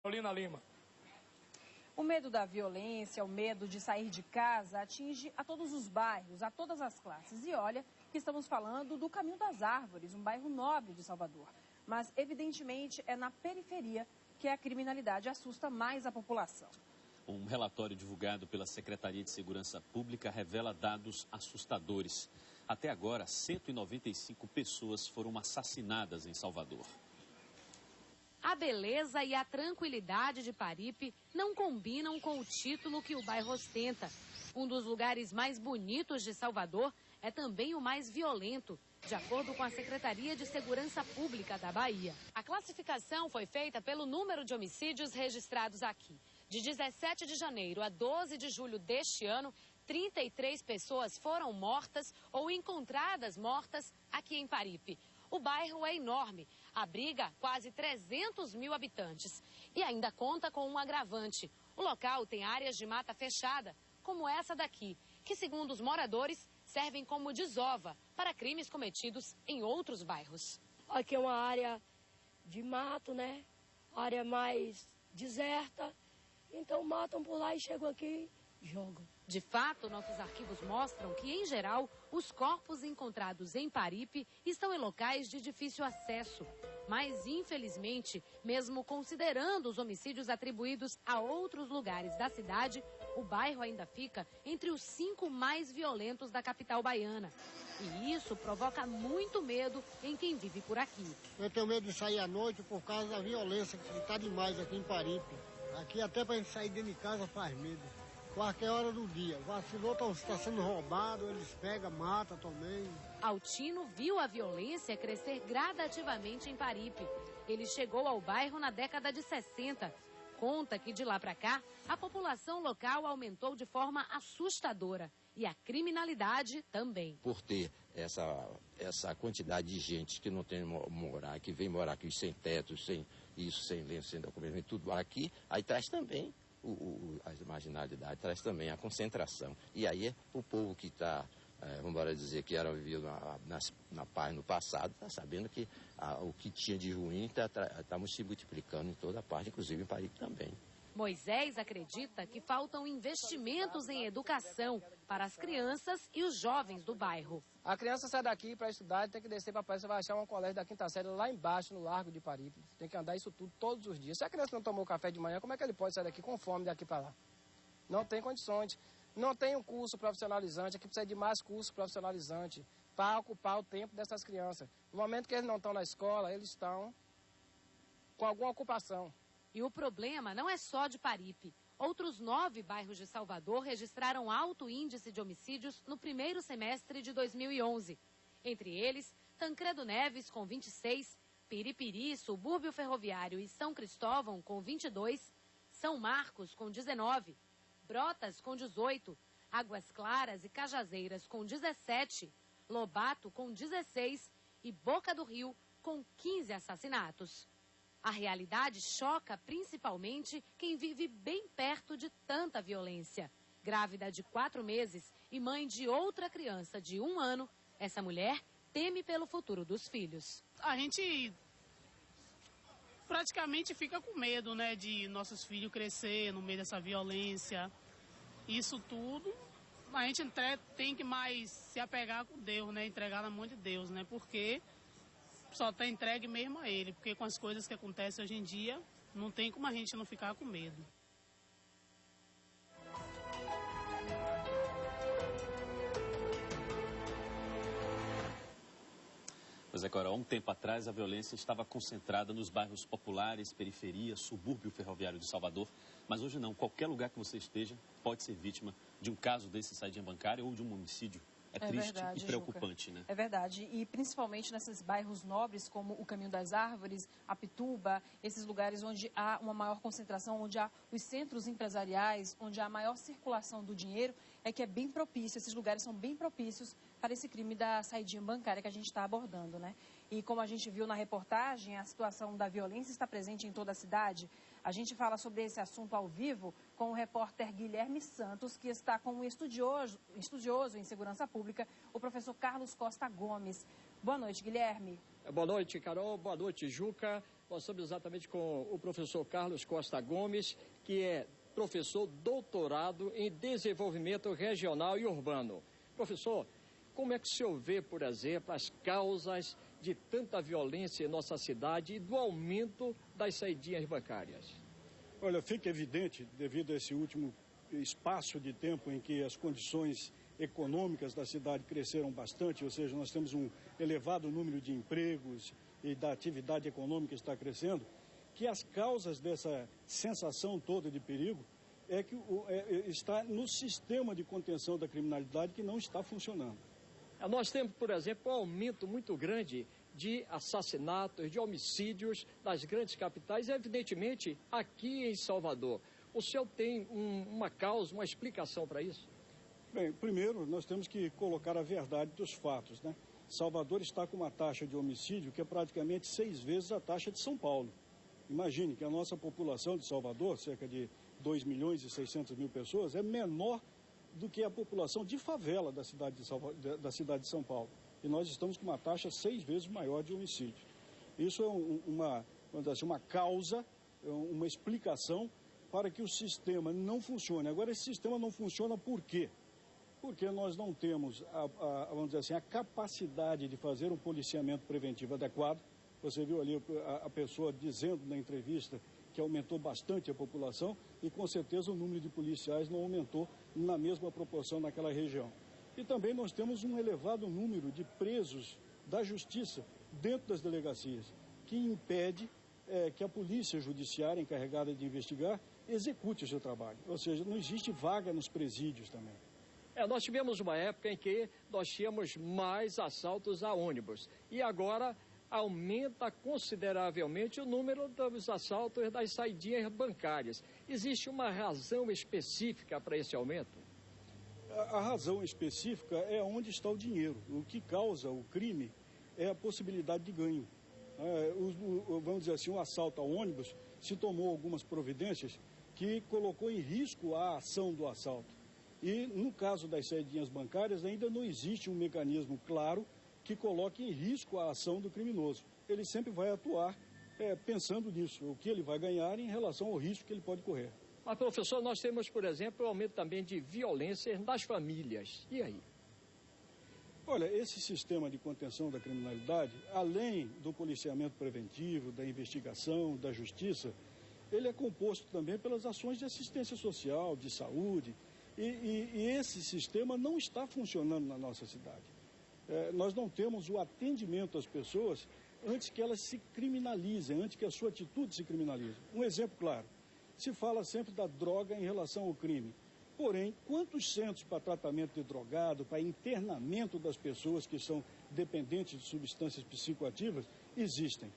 Paulina Lima. O medo da violência, o medo de sair de casa atinge a todos os bairros, a todas as classes. E olha que estamos falando do Caminho das Árvores, um bairro nobre de Salvador. Mas, evidentemente, é na periferia que a criminalidade assusta mais a população. Um relatório divulgado pela Secretaria de Segurança Pública revela dados assustadores. Até agora, 195 pessoas foram assassinadas em Salvador. A beleza e a tranquilidade de Paripe não combinam com o título que o bairro ostenta. Um dos lugares mais bonitos de Salvador é também o mais violento, de acordo com a Secretaria de Segurança Pública da Bahia. A classificação foi feita pelo número de homicídios registrados aqui. De 17 de janeiro a 12 de julho deste ano, 33 pessoas foram mortas ou encontradas mortas aqui em Paripe. O bairro é enorme, abriga quase 300 mil habitantes e ainda conta com um agravante. O local tem áreas de mata fechada, como essa daqui, que, segundo os moradores, servem como desova para crimes cometidos em outros bairros. Aqui é uma área de mato, né? Área mais deserta. Então matam por lá e chegam aqui e jogam. De fato, nossos arquivos mostram que, em geral, os corpos encontrados em Paripe estão em locais de difícil acesso. Mas, infelizmente, mesmo considerando os homicídios atribuídos a outros lugares da cidade, o bairro ainda fica entre os 5 mais violentos da capital baiana. E isso provoca muito medo em quem vive por aqui. Eu tenho medo de sair à noite por causa da violência que está demais aqui em Paripe. Aqui até para a gente sair dentro de casa faz medo. Qualquer hora do dia. Vacilou, está sendo roubado, eles pegam, matam também. Altino viu a violência crescer gradativamente em Paripe. Ele chegou ao bairro na década de 60. Conta que de lá para cá, a população local aumentou de forma assustadora. E a criminalidade também. Por ter essa quantidade de gente que não tem morar, que vem morar aqui sem teto, sem isso, sem lenço, sem documento, tudo aqui, aí traz também a marginalidade, traz também a concentração. E aí o povo que está, vamos dizer, que era vivido na paz no passado, está sabendo que o que tinha de ruim está se multiplicando em toda parte, inclusive em Paripe também. Moisés acredita que faltam investimentos em educação para as crianças e os jovens do bairro. A criança sai daqui para estudar e tem que descer para Paripe, você vai achar um colégio da quinta série lá embaixo, no Largo de Paripe. Tem que andar isso tudo todos os dias. Se a criança não tomou café de manhã, como é que ele pode sair daqui com fome daqui para lá? Não tem condições. Não tem um curso profissionalizante, aqui precisa de mais curso profissionalizante para ocupar o tempo dessas crianças. No momento que eles não estão na escola, eles estão com alguma ocupação. E o problema não é só de Paripe. Outros 9 bairros de Salvador registraram alto índice de homicídios no primeiro semestre de 2011. Entre eles, Tancredo Neves, com 26, Piripiri, Subúrbio Ferroviário e São Cristóvão, com 22, São Marcos, com 19, Brotas, com 18, Águas Claras e Cajazeiras, com 17, Lobato, com 16 e Boca do Rio, com 15 assassinatos. A realidade choca principalmente quem vive bem perto de tanta violência. Grávida de 4 meses e mãe de outra criança de 1 ano, essa mulher teme pelo futuro dos filhos. A gente praticamente fica com medo, né, de nossos filhos crescer no meio dessa violência. Isso tudo, a gente tem que mais se apegar com Deus, né, entregar na mão de Deus, né, porque só está entregue mesmo a ele, porque com as coisas que acontecem hoje em dia, não tem como a gente não ficar com medo. Mas agora, há um tempo atrás, a violência estava concentrada nos bairros populares, periferia, subúrbio ferroviário de Salvador. Mas hoje não, qualquer lugar que você esteja pode ser vítima de um caso desse saída bancária ou de um homicídio. É triste verdade, e preocupante, Juca, né? É verdade. E principalmente nesses bairros nobres, como o Caminho das Árvores, Apituba, esses lugares onde há uma maior concentração, onde há os centros empresariais, onde há maior circulação do dinheiro, é que é bem propício, esses lugares são bem propícios para esse crime da saidinha bancária que a gente está abordando, né? E como a gente viu na reportagem, a situação da violência está presente em toda a cidade. A gente fala sobre esse assunto ao vivo com o repórter Guilherme Santos, que está com um estudioso em segurança pública, o professor Carlos Costa Gomes. Boa noite, Guilherme. Boa noite, Carol. Boa noite, Juca. Nós estamos exatamente com o professor Carlos Costa Gomes, que é professor doutorado em desenvolvimento regional e urbano. Professor, como é que o senhor vê, por exemplo, as causas de tanta violência em nossa cidade e do aumento das saidinhas bancárias? Olha, fica evidente, devido a esse último espaço de tempo em que as condições econômicas da cidade cresceram bastante, ou seja, nós temos um elevado número de empregos e da atividade econômica está crescendo, que as causas dessa sensação toda de perigo é que está no sistema de contenção da criminalidade que não está funcionando. Nós temos, por exemplo, um aumento muito grande de assassinatos, de homicídios nas grandes capitais, e evidentemente aqui em Salvador. O senhor tem uma causa, uma explicação para isso? Bem, primeiro nós temos que colocar a verdade dos fatos, né? Salvador está com uma taxa de homicídio que é praticamente 6 vezes a taxa de São Paulo. Imagine que a nossa população de Salvador, cerca de 2.600.000 pessoas, é menor do que a população de favela da cidade de São Paulo. E nós estamos com uma taxa 6 vezes maior de homicídio. Isso é vamos dizer assim, uma causa, uma explicação para que o sistema não funcione. Agora, esse sistema não funciona por quê? Porque nós não temos, vamos dizer assim, a capacidade de fazer um policiamento preventivo adequado. Você viu ali a pessoa dizendo na entrevista que aumentou bastante a população e, com certeza, o número de policiais não aumentou na mesma proporção naquela região. E também nós temos um elevado número de presos da justiça dentro das delegacias, que impede que a polícia judiciária encarregada de investigar execute o seu trabalho. Ou seja, não existe vaga nos presídios também. Nós tivemos uma época em que nós tínhamos mais assaltos a ônibus. E agora aumenta consideravelmente o número dos assaltos das saidinhas bancárias. Existe uma razão específica para esse aumento? A razão específica é onde está o dinheiro. O que causa o crime é a possibilidade de ganho. Vamos dizer assim, o assalto a ônibus se tomou algumas providências que colocou em risco a ação do assalto. E no caso das saidinhas bancárias ainda não existe um mecanismo claro que coloque em risco a ação do criminoso. Ele sempre vai atuar pensando nisso, o que ele vai ganhar em relação ao risco que ele pode correr. Mas, professor, nós temos, por exemplo, o aumento também de violência nas famílias. E aí? Olha, esse sistema de contenção da criminalidade, além do policiamento preventivo, da investigação, da justiça, ele é composto também pelas ações de assistência social, de saúde, e esse sistema não está funcionando na nossa cidade. Nós não temos o atendimento às pessoas antes que elas se criminalizem, antes que a sua atitude se criminalize. Um exemplo claro, se fala sempre da droga em relação ao crime. Porém, quantos centros para tratamento de drogado, para internamento das pessoas que são dependentes de substâncias psicoativas existem?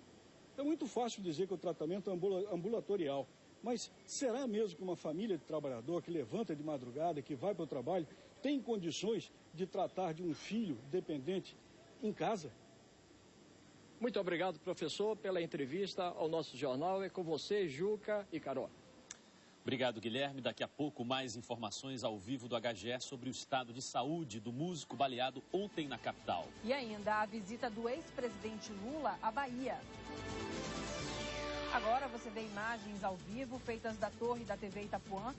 É muito fácil dizer que o tratamento é ambulatorial, mas será mesmo que uma família de trabalhador que levanta de madrugada, que vai para o trabalho, tem condições de tratar de um filho dependente em casa? Muito obrigado, professor, pela entrevista ao nosso jornal. É com você, Juca e Carol. Obrigado, Guilherme. Daqui a pouco, mais informações ao vivo do HGE sobre o estado de saúde do músico baleado ontem na capital. E ainda a visita do ex-presidente Lula à Bahia. Agora você vê imagens ao vivo feitas da torre da TV Itapuã.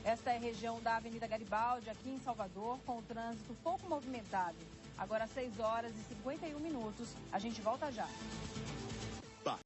Esta é a região da Avenida Garibaldi, aqui em Salvador, com o trânsito pouco movimentado. Agora 6 horas e 51 minutos. A gente volta já.